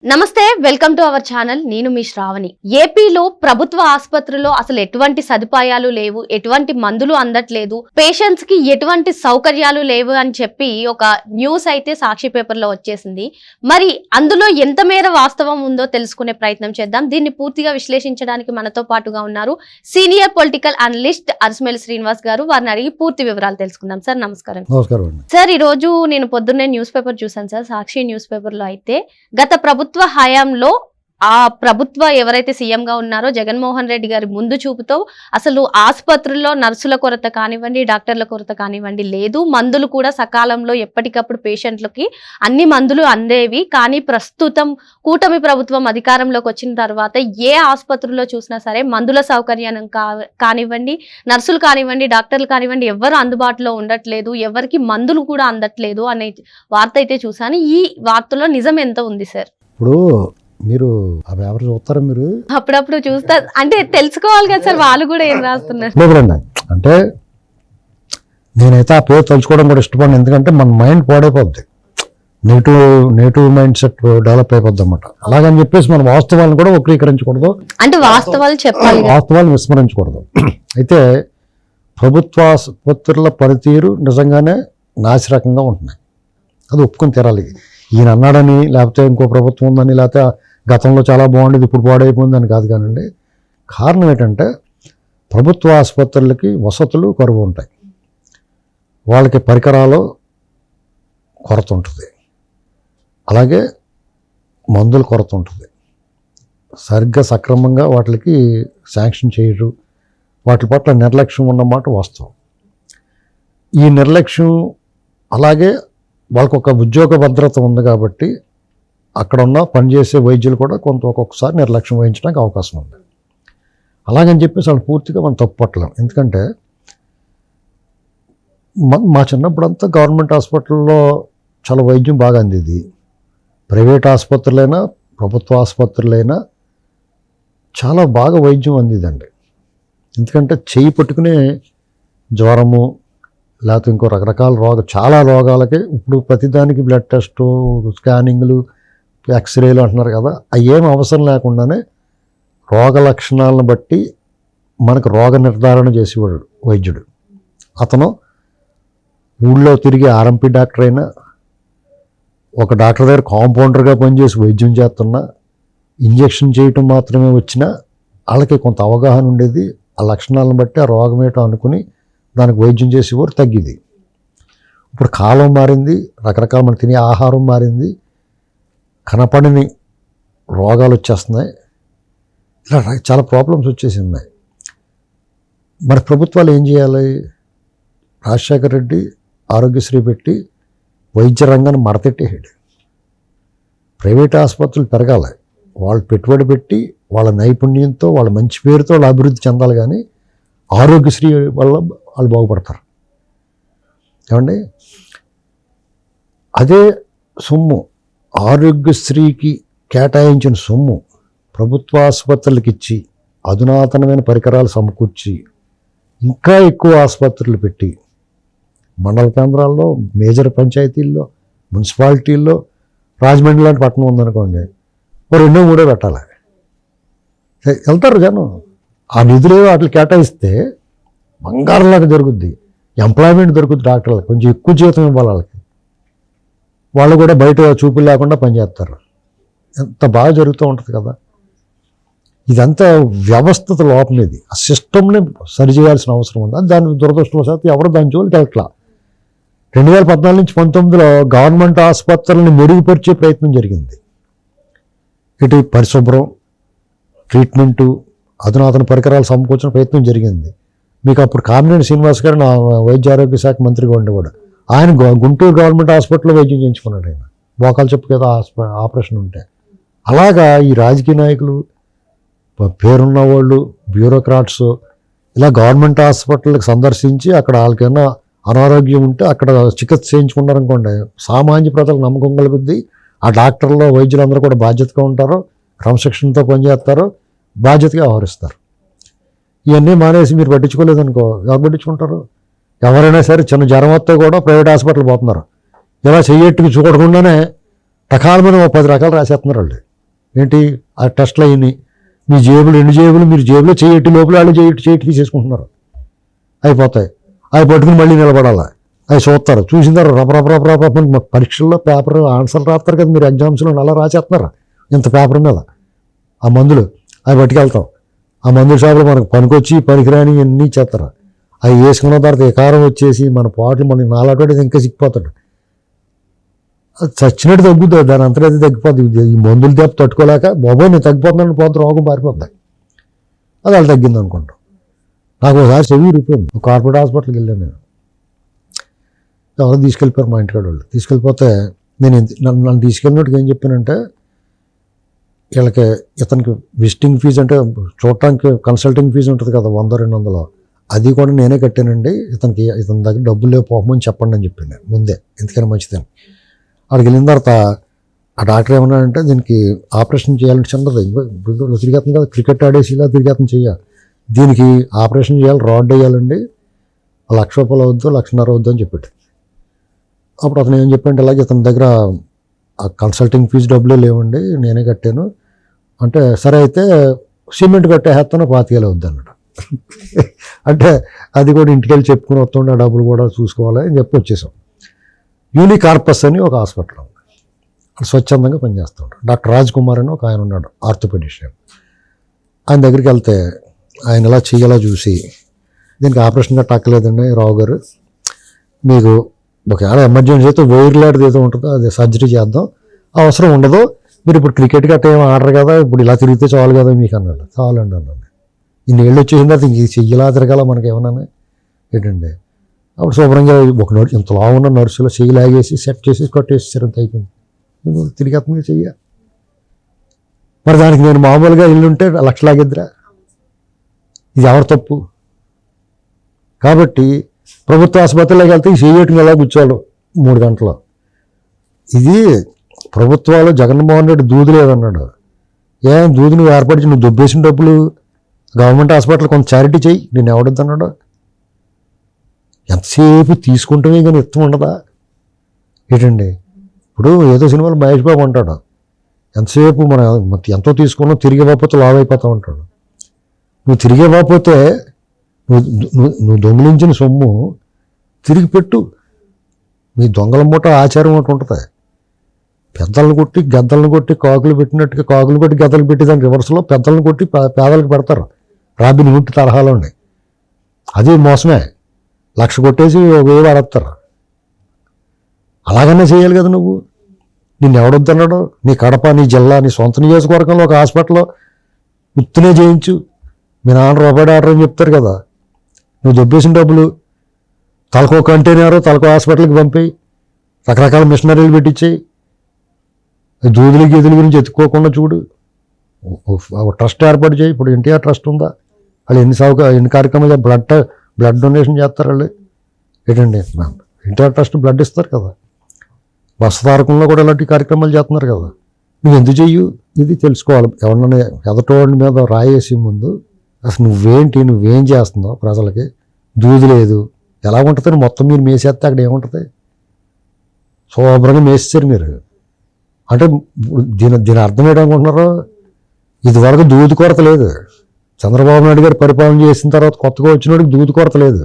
నమస్తే, welcome to our channel. నేను మీ శ్రావణి. ఏపీలో ప్రభుత్వ ఆసుపత్రుల్లో అసలు ఎటువంటి సదుపాయాలు లేవు, ఎటువంటి మందులు అందట్లేదు, పేషెంట్స్ కి ఎటువంటి సౌకర్యాలు లేవు అని చెప్పి ఒక న్యూస్ అయితే సాక్షి పేపర్ లో వచ్చేసింది. మరి అందులో ఎంత మేర వాస్తవం ఉందో తెలుసుకునే ప్రయత్నం చేద్దాం. దీన్ని పూర్తిగా విశ్లేషించడానికి మనతో పాటుగా ఉన్నారు సీనియర్ పొలిటికల్ అనలిస్ట్ అరసమేలి శ్రీనివాస్ గారు. వారిని అడిగి పూర్తి వివరాలు తెలుసుకుందాం. సార్ నమస్కారం. సార్, ఈ రోజు నేను పొద్దున్నే న్యూస్ పేపర్ చూసాను సార్. సాక్షి న్యూస్ పేపర్ లో అయితే గత ప్రభుత్వ హయాంలో ఆ ప్రభుత్వ ఎవరైతే సీఎం గా ఉన్నారో జగన్మోహన్ రెడ్డి గారి ముందు చూపుతో అసలు ఆసుపత్రుల్లో నర్సుల కొరత కానివ్వండి, డాక్టర్ల కొరత కానివ్వండి లేదు. మందులు కూడా సకాలంలో ఎప్పటికప్పుడు పేషెంట్లకి అన్ని మందులు అందేవి. కానీ ప్రస్తుతం కూటమి ప్రభుత్వం అధికారంలోకి వచ్చిన తర్వాత ఏ ఆసుపత్రుల్లో చూసినా సరే మందుల సౌకర్యం కానివ్వండి, నర్సులు కానివ్వండి, డాక్టర్లు కానివ్వండి ఎవరు అందుబాటులో ఉండట్లేదు, ఎవరికి మందులు కూడా అందట్లేదు అనే వార్త అయితే చూసాను. ఈ వార్తలో నిజం ఎంత ఉంది సార్? ఇప్పుడు మీరు అవి ఎవరు చూస్తారా? మీరు అప్పుడప్పుడు చూస్తా, అంటే తెలుసుకోవాలి కదా సార్, వాళ్ళు కూడా ఏం రాస్తున్నారు. అంటే నేనైతే ఆ పేరు తలుచుకోవడం కూడా ఇష్టపడను. ఎందుకంటే మన మైండ్ పాడైపోద్ది, నెగిటివ్ మైండ్ సెట్ డెవలప్ అయిపోద్ది అన్నమాట. అలాగని చెప్పేసి మన వాస్తవాలను కూడా వక్రీకరించకూడదు, అంటే వాస్తవాలు చెప్పాలి, వాస్తవాలను విస్మరించకూడదు. అయితే ప్రభుత్వ ఆసుపత్రుల పనితీరు నిజంగానే నాసిరకంగా ఉంటున్నాయి, అది ఒప్పుకొని తీరాలి. ఈయన అన్నాడని, లేకపోతే ఇంకో ప్రభుత్వం ఉందని, లేకపోతే గతంలో చాలా బాగుండేది ఇప్పుడు పాడైపోయిందని కాదు. కానండి, కారణం ఏంటంటే ప్రభుత్వ ఆసుపత్రులకి వసతులు కరువు ఉంటాయి, వాళ్ళకి పరికరాలు కొరత ఉంటుంది, అలాగే మందుల కొరత ఉంటుంది. సరిగ్గా సక్రమంగా వాటికి శాంక్షన్ చేయరు, వాటి పట్ల నిర్లక్ష్యం ఉన్నమాట వాస్తవం. ఈ నిర్లక్ష్యం, అలాగే వాళ్ళకు ఒక ఉద్యోగ భద్రత ఉంది కాబట్టి అక్కడ ఉన్న పనిచేసే వైద్యులు కూడా ఒక్కొక్కసారి నిర్లక్ష్యం వహించడానికి అవకాశం ఉంది. అలాగని చెప్పేసి వాళ్ళు పూర్తిగా మనం తప్పుపట్టలేం. ఎందుకంటే మా చిన్నప్పుడంతా గవర్నమెంట్ హాస్పిటల్లో చాలా వైద్యం బాగా అందేది. ప్రైవేట్ ఆసుపత్రులైనా ప్రభుత్వ ఆసుపత్రులైనా చాలా బాగా వైద్యం అందేదండి. ఎందుకంటే చేయి పట్టుకునే జ్వరము, లేకపోతే ఇంకో రకరకాల చాలా రోగాలకి ఇప్పుడు ప్రతిదానికి బ్లడ్ టెస్టు, స్కానింగ్లు, ఎక్స్రేలు అంటున్నారు కదా, అవి ఏం అవసరం లేకుండానే రోగ లక్షణాలను బట్టి మనకు రోగ నిర్ధారణ చేసేవాడు వైద్యుడు. అతను ఊళ్ళో తిరిగి ఆర్ఎంపీ డాక్టర్ అయినా, ఒక డాక్టర్ దగ్గర కాంపౌండర్గా పనిచేసి వైద్యం చేస్తున్నా, ఇంజెక్షన్ చేయటం మాత్రమే వచ్చినా వాళ్ళకి కొంత అవగాహన ఉండేది. ఆ లక్షణాలను బట్టి ఆ రోగం ఏంటో అనుకుని దానికి వైద్యం చేసేవారు తగ్గిది. ఇప్పుడు కాలం మారింది, రకరకాల మనం తినే ఆహారం మారింది, కనపడని రోగాలు వచ్చేస్తున్నాయి, ఇలా చాలా ప్రాబ్లమ్స్ వచ్చేసి ఉన్నాయి. మరి ప్రభుత్వాలు ఏం చేయాలి? రాజశేఖర రెడ్డి ఆరోగ్యశ్రీ పెట్టి వైద్య రంగాన్ని మడతెట్టేసాడు. ప్రైవేట్ ఆసుపత్రులు పెరగాలి, వాళ్ళు పెట్టుబడి పెట్టి వాళ్ళ నైపుణ్యంతో వాళ్ళ మంచి పేరుతో వాళ్ళు అభివృద్ధి చెందాలి. కానీ ఆరోగ్యశ్రీ వల్ల వాళ్ళు బాగుపడతారు. ఏమండి, అదే సొమ్ము ఆరోగ్యశ్రీకి కేటాయించిన సొమ్ము ప్రభుత్వ ఆసుపత్రులకు ఇచ్చి అధునాతనమైన పరికరాలు సమకూర్చి ఇంకా ఎక్కువ ఆసుపత్రులు పెట్టి మండల కేంద్రాల్లో, మేజర్ పంచాయతీల్లో, మున్సిపాలిటీల్లో, రాజమండ్రి లాంటి పట్టణం ఉందనుకోండి, ఓ 2-3 పెట్టాలి. వెళ్తారు జనం. ఆ నిధులు వాటికి కేటాయిస్తే బంగారంలాగా జరుగుద్ది, ఎంప్లాయ్మెంట్ దొరుకుద్ది. డాక్టర్లకు కొంచెం ఎక్కువ జీతం ఇవ్వాలి, వాళ్ళకి వాళ్ళు కూడా బయట చూపులు లేకుండా పనిచేస్తారు. ఎంత బాగా జరుగుతూ ఉంటుంది కదా. ఇదంతా వ్యవస్థత లోపం. ఇది ఆ సిస్టమ్ని సరిచేయాల్సిన అవసరం ఉంది. దాని దురదృష్టవశాత్తు ఎవరు దాని జోలికి వెళ్ళట్లా. 2014 నుంచి 19లో గవర్నమెంట్ ఆసుపత్రులను మెరుగుపరిచే ప్రయత్నం జరిగింది. ఇటు పరిశుభ్రం, ట్రీట్మెంటు, అధునాతన పరికరాలు సమకూర్చిన ప్రయత్నం జరిగింది. మీకు అప్పుడు కామినేని శ్రీనివాస్ గారు నా వైద్య ఆరోగ్య శాఖ మంత్రిగా ఉండేవాడు. ఆయన గుంటూరు గవర్నమెంట్ హాస్పిటల్లో వైద్యం చేయించుకున్నాడు. ఆయన మోకాలు చెప్పు కదా ఆపరేషన్ ఉంటే. అలాగా ఈ రాజకీయ నాయకులు, పేరున్న వాళ్ళు, బ్యూరోక్రాట్స్ ఇలా గవర్నమెంట్ హాస్పిటల్కి సందర్శించి అక్కడ వాళ్ళకైనా అనారోగ్యం ఉంటే అక్కడ చికిత్స చేయించుకున్నారనుకోండి, సామాన్య ప్రజలకు నమ్మకం కలుగుద్ది. ఆ డాక్టర్లు, వైద్యులందరూ కూడా బాధ్యతగా ఉంటారు, క్రమశిక్షణతో పనిచేస్తారు, బాధ్యతగా వ్యవహరిస్తారు. ఇవన్నీ మానేసి మీరు పట్టించుకోలేదనుకో, ఎవరు పట్టించుకుంటారు? ఎవరైనా సరే చిన్న జ్వరం వస్తే కూడా ప్రైవేట్ హాస్పిటల్ పోతున్నారు. ఇలా చెయ్యట్టుకు చూడకుండానే రకాల మీద 10 రకాలు రాసేస్తున్నారు వాళ్ళు. ఏంటి ఆ టెస్ట్లు అయినాయి, మీ జేబులు 2 జేబులు మీరు జేబులో చేయటి లోపల వాళ్ళు చేయటి తీసేసుకుంటున్నారు, అయిపోతాయి. అవి పట్టుకుని మళ్ళీ నిలబడాలి, అవి చూస్తారు, చూసిన తర్వాత రపరపరపరప పరీక్షల్లో పేపర్ ఆన్సర్లు రాస్తారు కదా మీరు, ఎగ్జామ్స్లో అలా రాసేస్తున్నారు ఇంత పేపర్ మీద. ఆ మందులు అవి పట్టుకెళ్తాం, ఆ మందుల షాపులు మనకు పనికొచ్చి పనికిరాని అన్నీ చేస్తారు. అవి వేసుకున్న తర్వాత ఎకారం వచ్చేసి మన పాటలు మనకి నాలాంటి ఇంకా సిక్కిపోతాడు, అది చచ్చినట్టు తగ్గుద్ది, దాని అంతటా తగ్గిపోద్ది. ఈ మందులు దెబ్బ తట్టుకోలేక బాబోయ్ నేను తగ్గిపోతున్నాను పోతే రోగం పారిపోద్ది, అది అలా తగ్గింది అనుకుంటాం. నాకు ఒకసారి చెవి ఇరిగిపోయింది, ఒక కార్పొరేట్ హాస్పిటల్కి వెళ్ళాను నేను. ఎవరో తీసుకెళ్ళిపోయారు మా ఇంటికాడ వాళ్ళు. తీసుకెళ్ళిపోతే నేను నన్ను తీసుకెళ్ళినట్టుగా ఏం చెప్పానంటే, వీళ్ళకి ఇతనికి విజిటింగ్ ఫీజు అంటే చూడటానికి కన్సల్టింగ్ ఫీజు ఉంటుంది కదా 100-200, అది కూడా నేనే కట్టానండి, ఇతని దగ్గర డబ్బులు లేవు పోమని చెప్పండి అని చెప్పాను నేను ముందే, ఎందుకని మంచిదని. అక్కడికి వెళ్ళిన తర్వాత ఆ డాక్టర్ ఏమన్నాడంటే, దీనికి ఆపరేషన్ చేయాలంటే చిన్నది, ఇప్పుడు తిరిగేస్తుంది కదా క్రికెట్ ఆడేసి ఇలా తిరిగేస్తుంది చెయ్యాలి, దీనికి ఆపరేషన్ చేయాలి, రాడ్ వేయాలండి, 1,00,000 రూపాయలు అవుద్దు 1,50,000 అవుద్దు అని చెప్పాడు. అప్పుడు అతను ఏం చెప్పండి, అలాగే ఇతని దగ్గర ఆ కన్సల్టింగ్ ఫీజు డబ్బులే లేవండి నేనే కట్టాను అంటే, సరే అయితే సిమెంట్ కట్టేస్తాను 25,000 అవుద్ది అన్నాడు. అంటే అది కూడా ఇంటికి వెళ్ళి చెప్పుకుని వస్తుండే, డబ్బులు కూడా చూసుకోవాలి అని చెప్పి వచ్చేసాం. యూనికార్పస్ అని ఒక హాస్పిటల్ ఉంది, స్వచ్ఛందంగా పనిచేస్తుంటాడు. డాక్టర్ రాజ్ కుమార్ అని ఒక ఆయన ఉన్నాడు, ఆర్థోపెడిషియన్. ఆయన దగ్గరికి వెళ్తే ఆయన ఎలా చేయాలో చూసి, దీనికి ఆపరేషన్ గట్ట అక్కలేదండి రావు గారు, మీకు ఒకవేళ ఎమర్జెన్సీ అయితే వైర్ లాంటిది ఏదో ఉంటుందో అది సర్జరీ చేద్దాం, అవసరం ఉండదు, మీరు ఇప్పుడు క్రికెట్ గట్ట ఏం ఆడరు కదా, ఇప్పుడు ఇలా తిరిగితే చాలు కదా మీకు అన్నాడు. చాలండి అన్నాను. ఇన్ని ఏళ్ళు వచ్చేసిన తర్వాత ఇంక చెయ్యలా తిరగాల మనకి ఏమన్నా ఏంటండి. అప్పుడు శుభ్రంగా ఒక ఇంత లావు ఉన్న నర్సులో చెయ్యి లాగేసి సెట్ చేసి కొట్టేసేసారు, అంత అయిపోయింది. తిరిగి చెయ్య మరి దానికి నేను మామూలుగా ఇల్లుంటే 1,00,000 లాగేద్దిరా, ఇది ఎవరి తప్పు? కాబట్టి ప్రభుత్వ ఆసుపత్రిలోకి వెళ్తే ఈ చేయటం ఎలా కూర్చోవాలి 3 గంటలు. ఇది ప్రభుత్వాలు జగన్మోహన్ రెడ్డి దూది లేదన్నాడు, ఏం దూది నువ్వు ఏర్పరిచి నువ్వు దొబ్బేసిన డబ్బులు గవర్నమెంట్ హాస్పిటల్ కొంత చారిటీ చెయ్యి, నేను ఎవడొద్దన్నాడు. ఎంతసేపు తీసుకుంటమే కానీ ఇష్టం ఉండదా ఏంటండి? ఇప్పుడు ఏదో సినిమాలో మహేష్ బాబు అంటాడు, ఎంతసేపు మన ఎంతో తీసుకున్నా తిరిగి ఇవ్వకపోతే లావ్ అయిపోతా ఉంటాడు. నువ్వు తిరిగి ఇవ్వకపోతే నువ్వు దొంగిలించిన సొమ్ము తిరిగి పెట్టు. మీ దొంగల మూట ఆచారం ఒకటి ఉంటుంది, పెద్దలను కొట్టి గద్దలను కొట్టి కాకులు పెట్టినట్టుగా కాకులు కొట్టి గద్దలు పెట్టి దాని రివర్స్లో పెద్దలను కొట్టి పేదలకు పెడతారు, రాబిన్ హుడ్ తరహాలోనే. అది మోసమే, 1,00,000 కొట్టేసి 1,000 అడతారు. అలాగనే చేయాలి కదా నువ్వు. నిన్ను ఎవడొద్దన్నాడు? నీ కడప, నీ జిల్లా, నీ సొంత నియోజకవర్గంలో ఒక హాస్పిటల్లో ఉత్తునే చేయించు. మీ నాన్న రూపాయి ఆర్డర్ అని చెప్తారు కదా, నువ్వు దొబ్బేసిన డబ్బులు తలకో కంటైనర్ తలకో హాస్పిటల్కి పంపి రకరకాల మిషనరీలు పెట్టించేయి. దూదులు గీదుల గురించి ఎత్తుక్కోకుండా చూడు. ట్రస్ట్ ఏర్పాటు చేయి. ఇప్పుడు ఎన్టీఆర్ ట్రస్ట్ ఉందా? వాళ్ళు ఎన్ని కార్యక్రమాలు బ్లడ్ డొనేషన్ చేస్తారు వాళ్ళు ఏంటండి. ఎన్టీఆర్ ట్రస్ట్ బ్లడ్ ఇస్తారు కదా, బస్సు తారకంలో కూడా ఇలాంటి కార్యక్రమాలు చేస్తున్నారు కదా. నువ్వు ఎందుకు చెయ్యు? ఇది తెలుసుకోవాలి. ఎవరన్నా ఎదటోడి మీద రాయేసి ముందు అసలు నువ్వేం చేస్తున్నావు ప్రజలకి. దూది లేదు ఎలా ఉంటుంది? మొత్తం మీరు మేసేస్తే అక్కడ ఏముంటుంది? శుభ్రంగా మేసేసారు మీరు. అంటే దీని అర్థం ఏంటనుకుంటున్నారు? ఇదివరకు దూది కొరత లేదు. చంద్రబాబు నాయుడు గారు పరిపాలన చేసిన తర్వాత కొత్తగా వచ్చినోడికి దూది కొరత లేదు.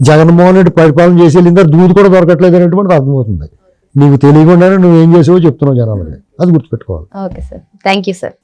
జగన్మోహన్ రెడ్డి పరిపాలన చేసి వెళ్ళిన తర్వాత దూది కూడా దొరకట్లేదు అనేటువంటిది అర్థమవుతుంది. నీకు తెలియకుండానే నువ్వేం చేసావో చెప్తున్నావు జనాలకి, అది గుర్తుపెట్టుకోవాలి. Okay sir, thank you sir.